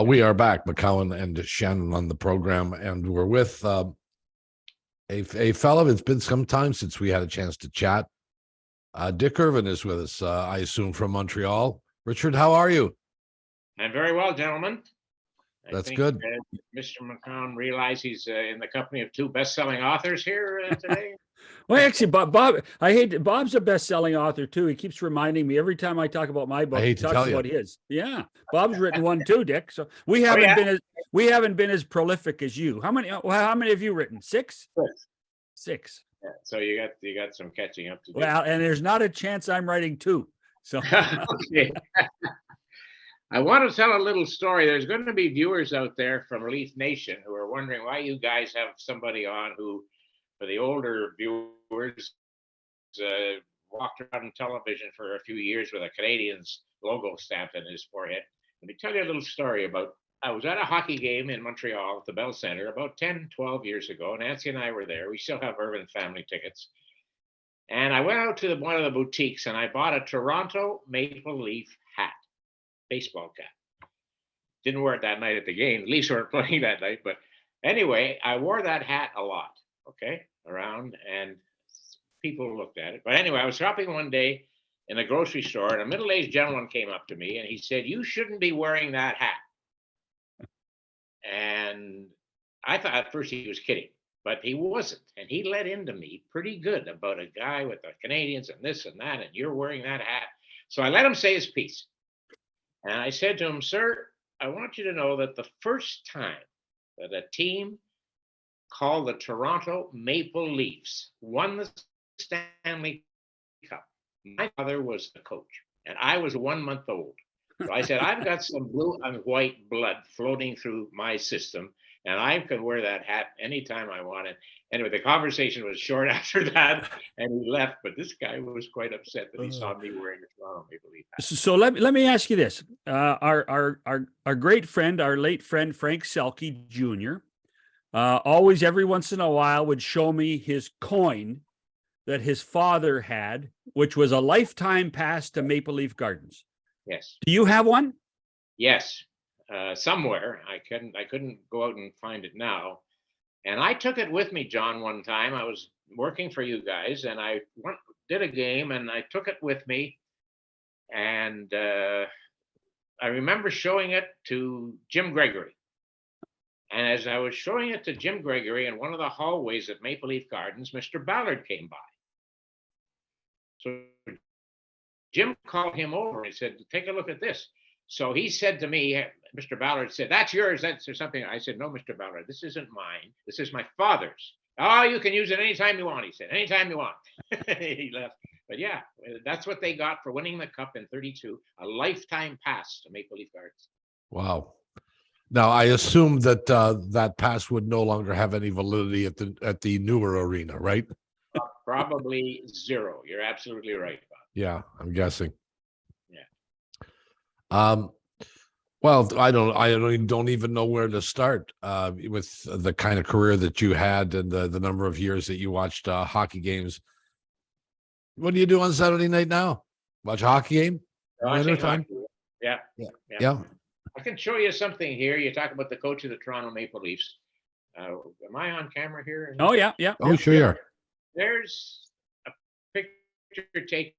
We are back, McCowan and Shannon on the program, and we're with a fellow. It's been some time since we had a chance to chat. Dick Irvin is with us, I assume from Montreal. Richard, how are you? I'm very well, gentlemen. That's good. Mr. McCown realized he's in the company of two best-selling authors here today. Well, actually, Bob's a best-selling author too. He keeps reminding me every time I talk about my book. He talks about his. Yeah, Bob's written one too, Dick. So we haven't been as prolific as you. How many have you written? Six. Yeah, so you got some catching up to do. Well, and there's not a chance I'm writing two. So okay. I want to tell a little story. There's going to be viewers out there from Leaf Nation who are wondering why you guys have somebody on who, for the older viewers, walked around on television for a few years with a Canadiens logo stamped on his forehead. Let me tell you a little story about, I was at a hockey game in Montreal at the Bell Center about 10, 12 years ago. Nancy and I were there. We still have Irvin family tickets. And I went out to one of the boutiques and I bought a Toronto Maple Leaf hat. Baseball cap. Didn't wear it that night at the game. The Leafs weren't playing that night, but anyway, I wore that hat a lot, around, and people looked at it. But anyway, I was shopping one day in a grocery store, and a middle-aged gentleman came up to me, and he said, "You shouldn't be wearing that hat." And I thought at first he was kidding, but he wasn't. And he let into me pretty good about a guy with the Canadiens and this and that, and you're wearing that hat. So I let him say his piece. And I said to him, "Sir, I want you to know that the first time that a team called the Toronto Maple Leafs won the Stanley Cup, my father was the coach, and I was 1 month old. So I said, I've got some blue and white blood floating through my system, and I can wear that hat anytime I want it." Anyway, the conversation was short after that, and he left. But this guy was quite upset that he saw me wearing a Toronto Maple Leaf hat. So let me ask you this: our great friend, our late friend Frank Selke Jr. Always, every once in a while, would show me his coin that his father had, which was a lifetime pass to Maple Leaf Gardens. Yes. Do you have one? Yes. Somewhere. I couldn't go out and find it now. And I took it with me, John, one time. I was working for you guys, and I did a game, and I took it with me. And I remember showing it to Jim Gregory. And as I was showing it to Jim Gregory in one of the hallways at Maple Leaf Gardens, Mr. Ballard came by. So Jim called him over and he said, "Take a look at this." So he said to me, Mr. Ballard said, "That's yours. That's something." I said, "No, Mr. Ballard, this isn't mine. This is my father's." "Oh, you can use it anytime you want," he said. "Anytime you want." He left. But yeah, that's what they got for winning the cup in 32, a lifetime pass to Maple Leaf Gardens. Wow. Now, I assume that that pass would no longer have any validity at the newer arena, right? Probably zero. You're absolutely right, Bob. Yeah, I'm guessing. Yeah. Well, I don't even know where to start with the kind of career that you had and the number of years that you watched hockey games. What do you do on Saturday night now? Watch a hockey game? Winter time? Yeah. I can show you something here. You talk about the coach of the Toronto Maple Leafs. Am I on camera here? Oh, yeah. Oh, sure you are. There's a picture taken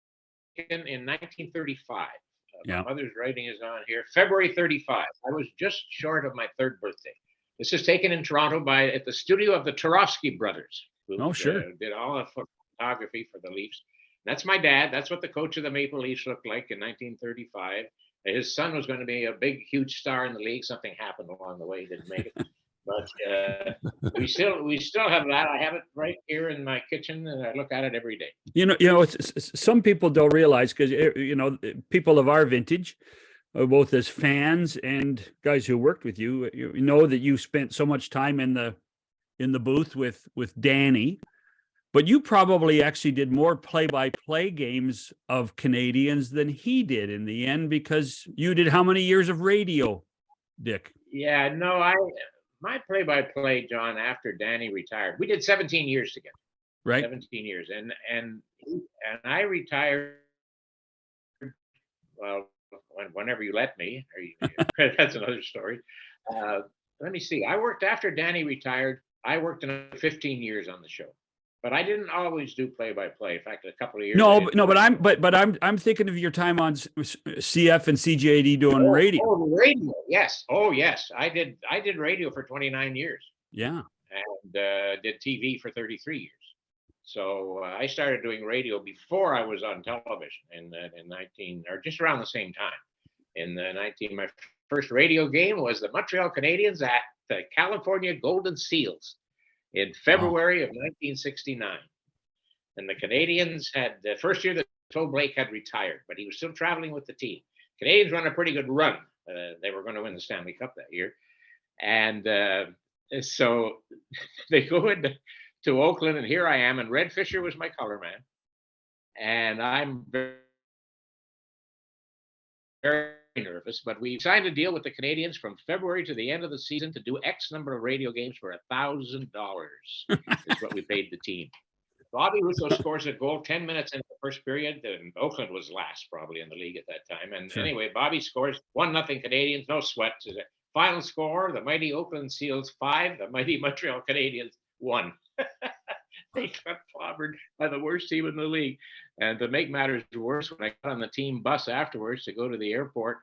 in 1935. My mother's writing is on here. February 35. I was just short of my third birthday. This is taken in Toronto at the studio of the Tarofsky brothers, who did all the photography for the Leafs. That's my dad. That's what the coach of the Maple Leafs looked like in 1935. His son was going to be a big, huge star in the league. Something happened along the way; he didn't make it. But we still have that. I have it right here in my kitchen, and I look at it every day. It's some people don't realize, because people of our vintage, both as fans and guys who worked with you, you know that you spent so much time in the booth with Danny. But you probably actually did more play-by-play games of Canadians than he did in the end, because you did how many years of radio, Dick? Yeah, no, my play-by-play, John, after Danny retired, we did 17 years together. Right. 17 years. And I retired, well, whenever you let me. That's another story. Let me see. I worked after Danny retired. I worked another 15 years on the show, but I didn't always do play-by-play. In fact, a couple of years. I'm thinking of your time on CF and CJD doing radio. Oh, radio. Yes. Oh, yes. I did radio for 29 years. Yeah. And did TV for 33 years. So I started doing radio before I was on television in 19, or just around the same time. My first radio game was the Montreal Canadiens at the California Golden Seals in February of 1969. And the Canadiens had the first year that Toe Blake had retired, but he was still traveling with the team. Canadiens run a pretty good run. They were going to win the Stanley Cup that year. And so they go into Oakland, and here I am, and Red Fisher was my color man. And I'm very, very nervous, but we signed a deal with the Canadiens from February to the end of the season to do X number of radio games for $1,000 is what we paid the team. Bobby Russo scores a goal 10 minutes into the first period, and Oakland was last probably in the league at that time. And anyway, Bobby scores 1-0 Canadiens, no sweat. Final score, the mighty Oakland Seals 5, the mighty Montreal Canadiens 1. They got clobbered by the worst team in the league. And to make matters worse, when I got on the team bus afterwards to go to the airport,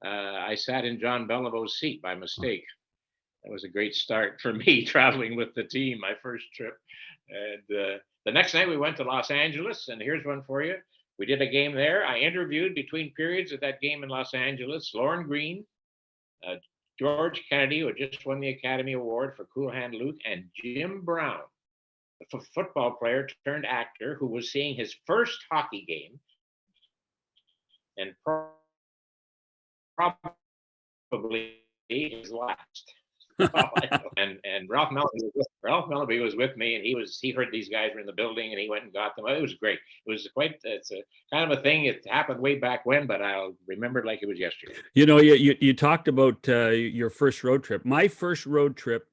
I sat in John Bellevaux's seat by mistake. That was a great start for me traveling with the team, my first trip. And the next night we went to Los Angeles, and here's one for you. We did a game there. I interviewed between periods of that game in Los Angeles, Lauren Green, George Kennedy, who had just won the Academy Award for Cool Hand Luke, and Jim Brown, a football player turned actor who was seeing his first hockey game and probably his last. and Ralph Melleby was with me, and he heard these guys were in the building, and he went and got them. It was great. It's a kind of a thing. It happened way back when, but I'll remember it like it was yesterday. You talked about your first road trip. My first road trip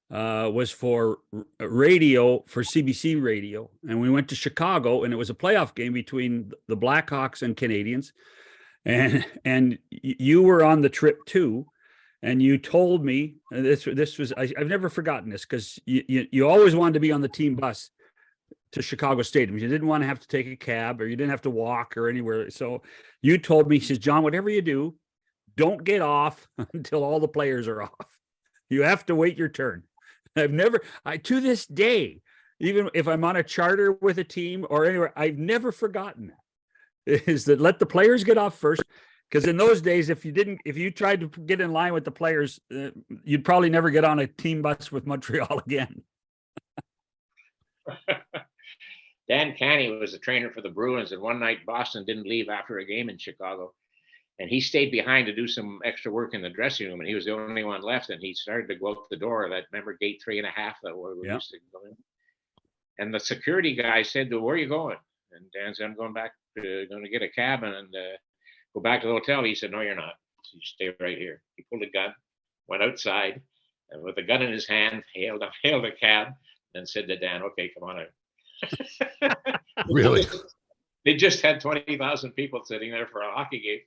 was for radio, for CBC radio, and we went to Chicago, and it was a playoff game between the Blackhawks and Canadiens, and you were on the trip too. And you told me this was I've never forgotten this, because you always wanted to be on the team bus to Chicago Stadium. You didn't want to have to take a cab, or you didn't have to walk or anywhere. So you told me, he says, John, whatever you do, don't get off until all the players are off. You have to wait your turn. To this day, even if I'm on a charter with a team or anywhere, I've never forgotten that. Is that let the players get off first. Because in those days, if you tried to get in line with the players, you'd probably never get on a team bus with Montreal again. Dan Canny was the trainer for the Bruins, and one night Boston didn't leave after a game in Chicago, and he stayed behind to do some extra work in the dressing room, and he was the only one left, and he started to go out the door. Remember gate 3.5 that we used to go in? And the security guy said, "Where are you going?" And Dan said, "I'm going to get a cab and go back to the hotel." He said, "No, you're not. You stay right here." He pulled a gun, went outside, and with the gun in his hand, hailed a cab, and said to Dan, "Okay, come on out." Really? They just had 20,000 people sitting there for a hockey game.